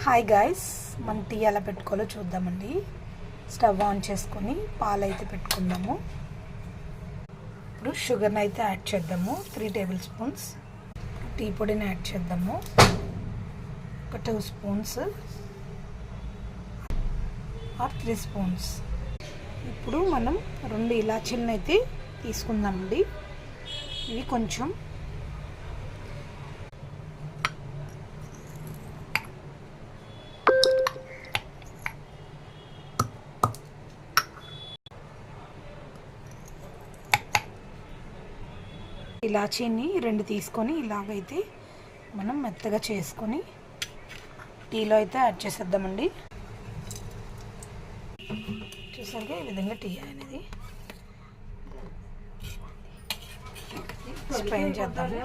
Hi guys, మనం tea ఎలా పెట్టుకోవాలో చూద్దామండి. స్టవ్ ఆన్ చేసుకొని పాలు అయితే పెట్టుకుందాము. ఇప్పుడు షుగర్ని అయితే యాడ్ చేద్దాము. 3 టేబుల్ స్పూన్స్ టీ పొడిని యాడ్ చేద్దాము. ఒక 2 స్పూన్స్ ఆర్ 3 స్పూన్స్. ఇప్పుడు మనం 2 ఇలాచీలను అయితే తీసుకుందామండి. ఇవి కొంచెం ఇలాచీని 2 తీసుకొని ఇలాగైతే మనం మెత్తగా చేసుకొని టీలో అయితే యాడ్ చేసేద్దామండి. చూసారుగా ఈ విధంగా టీ అనేది స్ట్రెయిన్ చేద్దాము.